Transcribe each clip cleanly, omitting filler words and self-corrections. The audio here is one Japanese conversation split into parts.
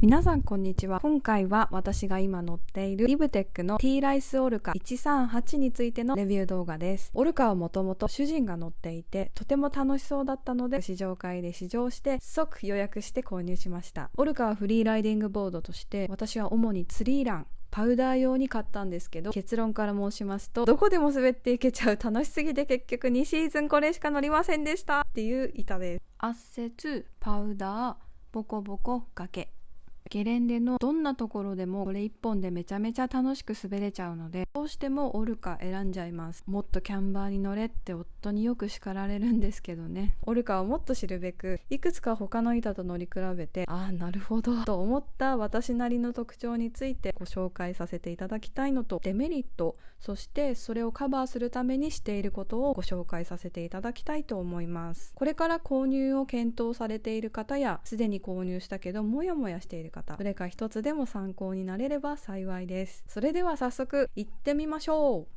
皆さんこんにちは。今回は私が今乗っているリブテックの T ライスオルカ138についてのレビュー動画です。オルカはもともと主人が乗っていてとても楽しそうだったので試乗会で試乗して即予約して購入しました。オルカはフリーライディングボードとして私は主にツリーランパウダー用に買ったんですけど、結論から申しますとどこでも滑っていけちゃう楽しすぎて結局2シーズンこれしか乗りませんでしたっていう板です。圧雪パウダーボコボコ崖ゲレンデのどんなところでもこれ1本でめちゃめちゃ楽しく滑れちゃうのでどうしてもオルカ選んじゃいます。もっとキャンバーに乗れって夫によく叱られるんですけどね。オルカをもっと知るべくいくつか他の板と乗り比べてなるほどと思った私なりの特徴についてご紹介させていただきたいのとデメリット、そしてそれをカバーするためにしていることをご紹介させていただきたいと思います。これから購入を検討されている方やすでに購入したけどモヤモヤしている方、どれか一つでも参考になれれば幸いです。それでは早速行ってみましょう。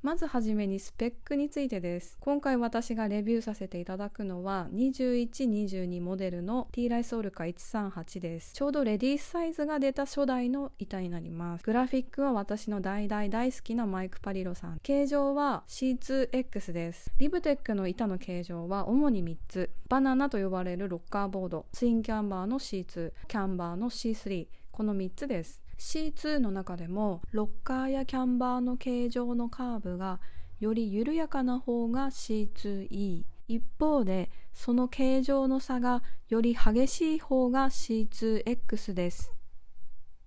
まずはじめにスペックについてです。今回私がレビューさせていただくのは21、22モデルの T ライスオルカ138です。ちょうどレディースサイズが出た初代の板になります。グラフィックは私の大好きなマイク・パリロさん。形状は C2X です。リブテックの板の形状は主に3つ。バナナと呼ばれるロッカーボード、ツインキャンバーの C2、キャンバーの C3、この3つです。C2 の中でもロッカーやキャンバーの形状のカーブがより緩やかな方が C2E、 一方でその形状の差がより激しい方が C2X です。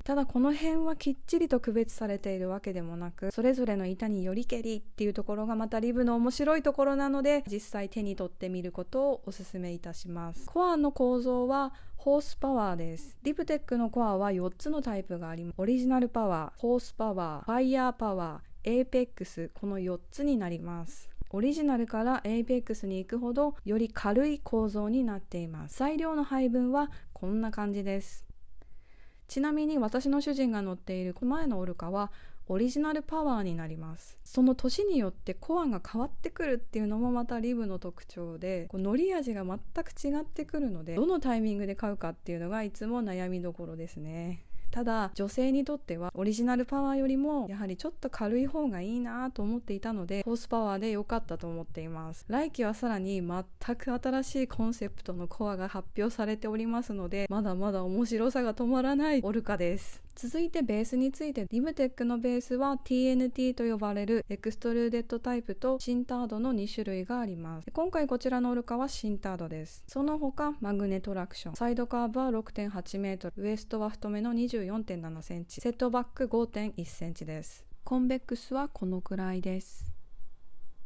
ただこの辺はきっちりと区別されているわけでもなく、それぞれの板によりけりっていうところがまたリブの面白いところなので、実際手に取ってみることをお勧めいたします。コアの構造はホースパワーです。リブテックのコアは4つのタイプがあります。オリジナルパワー、ホースパワー、ファイヤーパワー、エーペックス、この4つになります。オリジナルからエーペックスに行くほどより軽い構造になっています。材料の配分はこんな感じです。ちなみに私の主人が乗っている前のオルカはオリジナルパワーになります。その年によってコアが変わってくるっていうのもまたリブの特徴で、乗り味が全く違ってくるので、どのタイミングで買うかっていうのがいつも悩みどころですね。ただ女性にとってはオリジナルパワーよりもやはりちょっと軽い方がいいなと思っていたので、ホースパワーで良かったと思っています。来期はさらに全く新しいコンセプトのコアが発表されておりますので、まだまだ面白さが止まらないオルカです。続いてベースについて、リブテックのベースは TNT と呼ばれるエクストルーデッドタイプとシンタードの2種類があります。今回こちらのオルカはシンタードです。その他マグネトラクション、サイドカーブは 6.8 メートル、ウエストは太めの 24.7 センチ、セットバック 5.1 センチです。コンベックスはこのくらいです。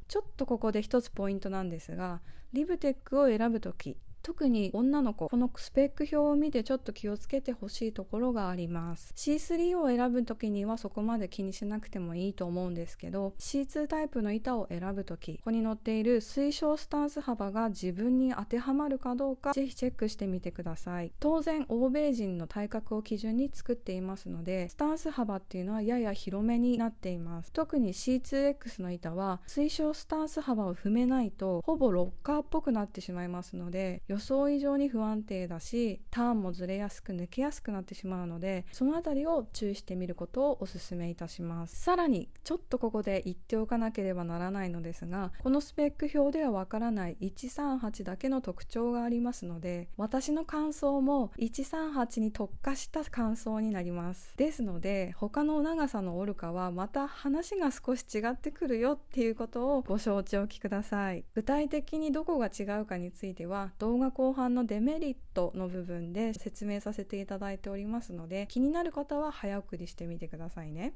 ちょっとここで一つポイントなんですが、リブテックを選ぶとき、特に女の子、このスペック表を見てちょっと気をつけてほしいところがあります。 C3 を選ぶときにはそこまで気にしなくてもいいと思うんですけど、 C2 タイプの板を選ぶとき、ここに載っている推奨スタンス幅が自分に当てはまるかどうかぜひチェックしてみてください。当然欧米人の体格を基準に作っていますので、スタンス幅っていうのはやや広めになっています。特に C2X の板は推奨スタンス幅を踏めないとほぼロッカーっぽくなってしまいますので、予想以上に不安定だし、ターンもずれやすく抜けやすくなってしまうので、そのあたりを注意してみることをお勧めいたします。さらにちょっとここで言っておかなければならないのですが、このスペック表ではわからない138だけの特徴がありますので、私の感想も138に特化した感想になります。ですので他の長さのオルカはまた話が少し違ってくるよっていうことをご承知おきください。具体的にどこが違うかについては動画後半のデメリットの部分で説明させていただいておりますので、気になる方は早送りしてみてくださいね。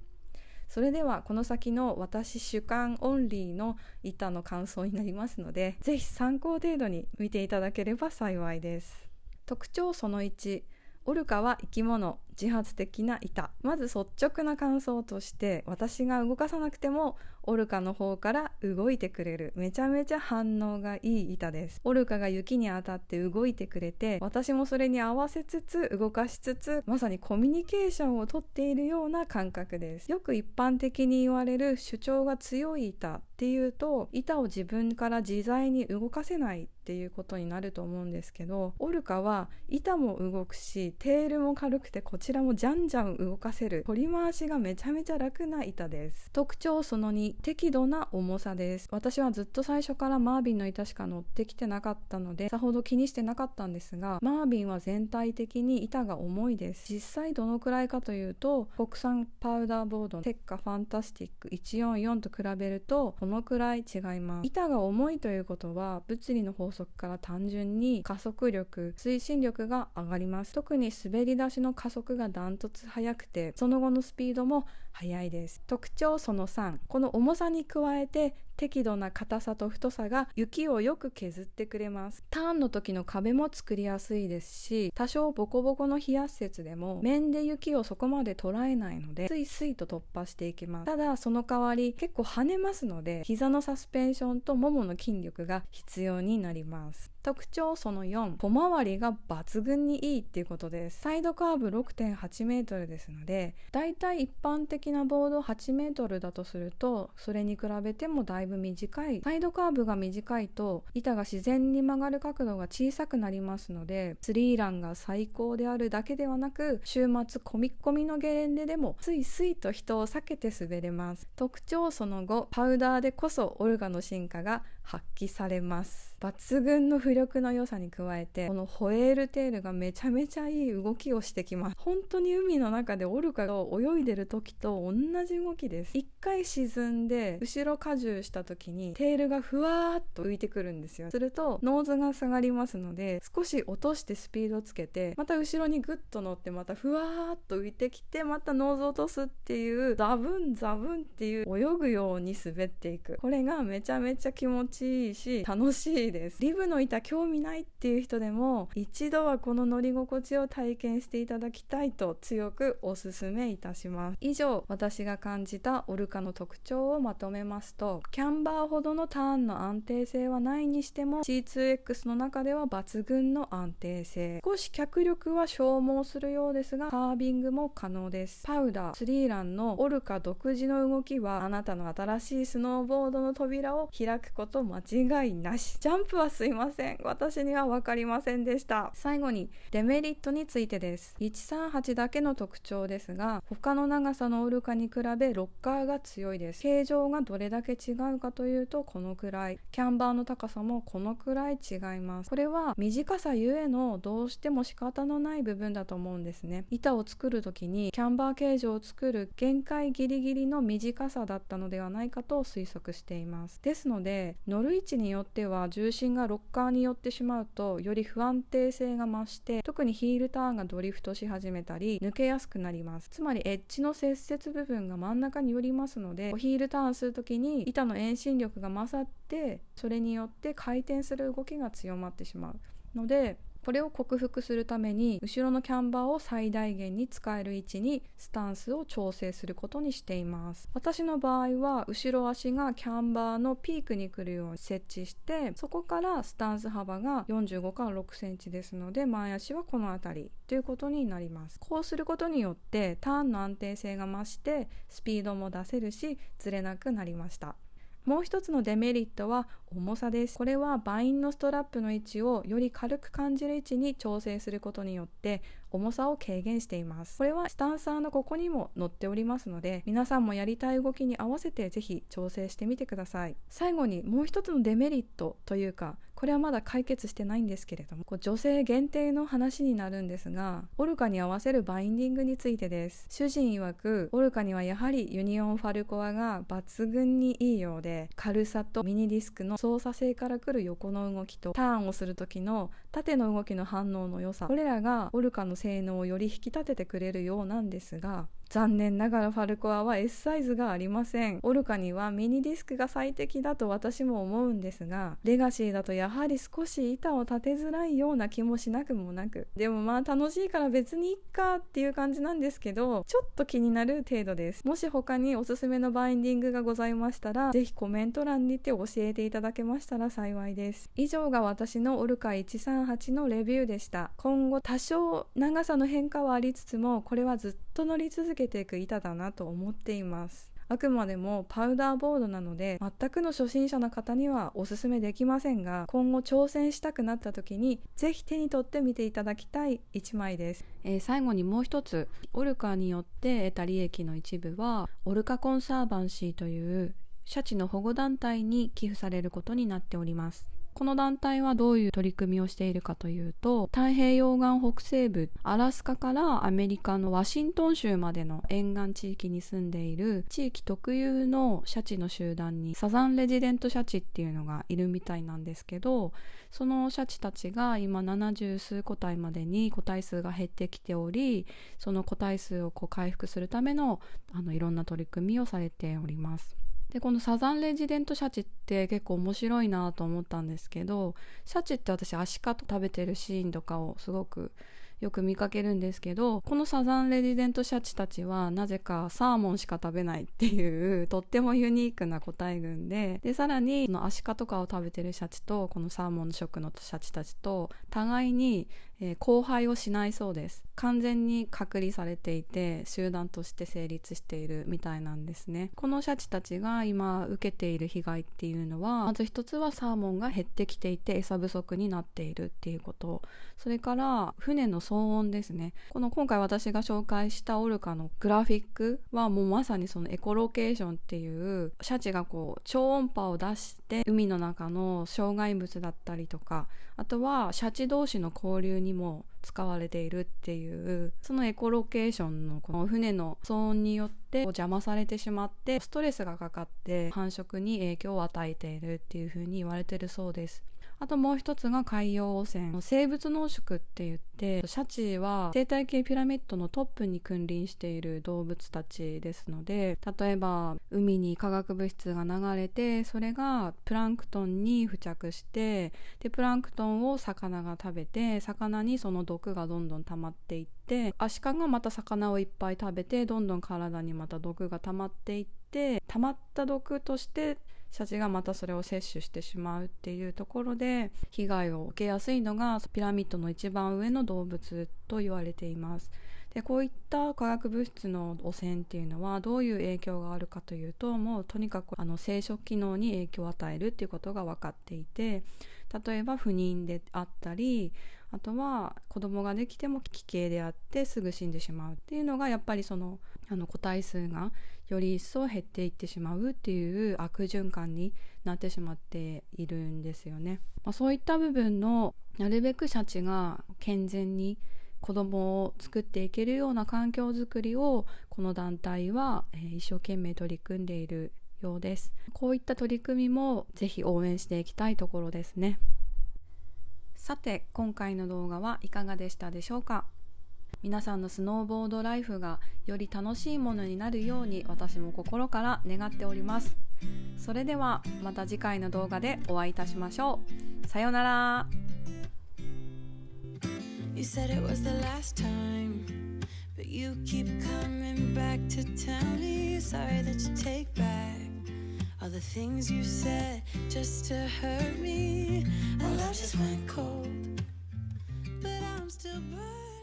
それではこの先の私主観オンリーの板の感想になりますので、ぜひ参考程度に見ていただければ幸いです。特徴その1、オルカは生き物、自発的な板。まず率直な感想として、私が動かさなくてもオルカの方から動いてくれる、めちゃめちゃ反応がいい板です。オルカが雪に当たって動いてくれて、私もそれに合わせつつ動かしつつ、まさにコミュニケーションをとっているような感覚です。よく一般的に言われる主張が強い板っていうと、板を自分から自在に動かせないっっていうことになると思うんですけど、オルカは板も動くしテールも軽くて、こちらもじゃんじゃん動かせる取り回しがめちゃめちゃ楽な板です。特徴その2、適度な重さです。私はずっと最初からマービンの板しか乗ってきてなかったのでさほど気にしてなかったんですが、マービンは全体的に板が重いです。実際どのくらいかというと、国産パウダーボードテッカファンタスティック144と比べるとこのくらい違います。板が重いということは物理の法則から単純に加速力、推進力が上がります。特に滑り出しの加速がダントツ速くて、その後のスピードも速いです。特徴その3、この重さに加えて適度な硬さと太さが雪をよく削ってくれます。ターンの時の壁も作りやすいですし、多少ボコボコの冷圧雪でも面で雪をそこまで捉えないのでスイスイと突破していきます。ただその代わり結構跳ねますので、膝のサスペンションとももの筋力が必要になります。特徴その4、小回りが抜群にいいっていうことです。サイドカーブ 6.8 メートルですので、だいたい一般的なボード8メートルだとすると、それに比べてもだいぶ短い。サイドカーブが短いと板が自然に曲がる角度が小さくなりますので、スリーランが最高であるだけではなく、週末コミッコミのゲレンデでもスイスイと人を避けて滑れます。特徴その5、パウダーでこそオルガの進化が発揮されます。抜群の浮力の良さに加えて、このホエールテールがめちゃめちゃいい動きをしてきます。本当に海の中でオルカが泳いでる時と同じ動きです。一回沈んで後ろ荷重した時にテールがふわーっと浮いてくるんですよ。するとノーズが下がりますので、少し落としてスピードつけて、また後ろにグッと乗ってまたふわーっと浮いてきて、またノーズ落とすっていう、ザブンザブンっていう泳ぐように滑っていく。これがめちゃめちゃ気持ちいいし楽しいです。リブの板興味ないっていう人でも一度はこの乗り心地を体験していただきたいと強くおすすめいたします。以上、私が感じたオルカの特徴をまとめますと、キャンバーほどのターンの安定性はないにしても C2X の中では抜群の安定性。少し脚力は消耗するようですがカービングも可能です。パウダー、スリーランのオルカ独自の動きはあなたの新しいスノーボードの扉を開くこと間違いなし。ジャンプはすいません、私には分かりませんでした。最後にデメリットについてです。138だけの特徴ですが、他の長さのオルカに比べロッカーが強いです。形状がどれだけ違うかというとこのくらい、キャンバーの高さもこのくらい違います。これは短さゆえのどうしても仕方のない部分だと思うんですね。板を作る時にキャンバー形状を作る限界ギリギリの短さだったのではないかと推測しています。ですので乗る位置によっては重心がロッカーに寄ってしまうとより不安定性が増して、特にヒールターンがドリフトし始めたり抜けやすくなります。つまりエッジの接接部分が真ん中に寄りますので、ヒールターンする時に板の遠心力が勝って、それによって回転する動きが強まってしまうので、これを克服するために後ろのキャンバーを最大限に使える位置にスタンスを調整することにしています。私の場合は後ろ足がキャンバーのピークに来るように設置して、そこからスタンス幅が45から6センチですので、前足はこの辺りということになります。こうすることによってターンの安定性が増してスピードも出せるしずれなくなりました。もう一つのデメリットは重さです。これはバインのストラップの位置をより軽く感じる位置に調整することによって重さを軽減しています。これはスタンサーのここにも載っておりますので、皆さんもやりたい動きに合わせてぜひ調整してみてください。最後にもう一つのデメリットというか、これはまだ解決してないんですけれども、女性限定の話になるんですが、オルカに合わせるバインディングについてです。主人曰くオルカにはやはりユニオンファルコアが抜群にいいようで、軽さとミニディスクの操作性から来る横の動きとターンをする時の縦の動きの反応の良さ、これらがオルカの性能をより引き立ててくれるようなんですが、残念ながらファルコアは S サイズがありません。オルカにはミニディスクが最適だと私も思うんですが、レガシーだとやはり少し板を立てづらいような気もしなくもなく、でもまあ楽しいから別にいっかっていう感じなんですけど、ちょっと気になる程度です。もし他におすすめのバインディングがございましたら、ぜひコメント欄にて教えていただけましたら幸いです。以上が私のオルカ138のレビューでした。今後多少長さの変化はありつつも、これはずっと乗り続けていく板だなと思っています。あくまでもパウダーボードなので全くの初心者の方にはおすすめできませんが、今後挑戦したくなった時にぜひ手に取ってみていただきたい1枚です。最後にもう一つ、オルカによって得た利益の一部はオルカコンサーバンシーというシャチの保護団体に寄付されることになっております。この団体はどういう取り組みをしているかというと、太平洋岸北西部アラスカからアメリカのワシントン州までの沿岸地域に住んでいる地域特有のシャチの集団にサザンレジデントシャチっていうのがいるみたいなんですけど、そのシャチたちが今70数個体までに個体数が減ってきており、その個体数を回復するためのいろんな取り組みをされております。でこのサザンレジデントシャチって結構面白いなと思ったんですけど、シャチって私アシカと食べてるシーンとかをすごくよく見かけるんですけど、このサザンレジデントシャチたちはなぜかサーモンしか食べないっていうとってもユニークな個体群で、さらにアシカとかを食べてるシャチとこのサーモン食のシャチたちと互いに交配をしないそうです。完全に隔離されていて集団として成立しているみたいなんですね。このシャチたちが今受けている被害っていうのは、まず一つはサーモンが減ってきていて餌不足になっているっていうこと、それから船の騒音ですね。今回私が紹介したオルカのグラフィックはもうまさにそのエコロケーションっていうシャチが超音波を出して海の中の障害物だったりとか、あとはシャチ同士の交流にも使われているっていう、そのエコロケーションのこの船の騒音によって邪魔されてしまってストレスがかかって繁殖に影響を与えているっていう風に言われているそうです。あともう一つが海洋汚染、生物濃縮って言って、シャチは生態系ピラミッドのトップに君臨している動物たちですので、例えば海に化学物質が流れてそれがプランクトンに付着して、でプランクトンを魚が食べて魚にその毒がどんどん溜まっていって、アシカがまた魚をいっぱい食べてどんどん体にまた毒が溜まっていって、溜まった毒としてシャチがまたそれを摂取してしまうっていうところで被害を受けやすいのがピラミッドの一番上の動物と言われています。でこういった化学物質の汚染っていうのはどういう影響があるかというと、もうとにかく生殖機能に影響を与えるっていうことが分かっていて、例えば不妊であったり、あとは子供ができても奇形であってすぐ死んでしまうっていうのが、やっぱりその個体数がより一層減っていってしまうっていう悪循環になってしまっているんですよね。そういった部分のなるべくシャチが健全に子供を作っていけるような環境づくりをこの団体は一生懸命取り組んでいるようです。こういった取り組みもぜひ応援していきたいところですね。さて今回の動画はいかがでしたでしょうか。皆さんのスノーボードライフがより楽しいものになるように私も心から願っております。それではまた次回の動画でお会いいたしましょう。さようなら。You said it was the last time, but you keep coming back to tell me sorry that you take back all the things you said just to hurt me. Our love just went cold, but I'm still burning.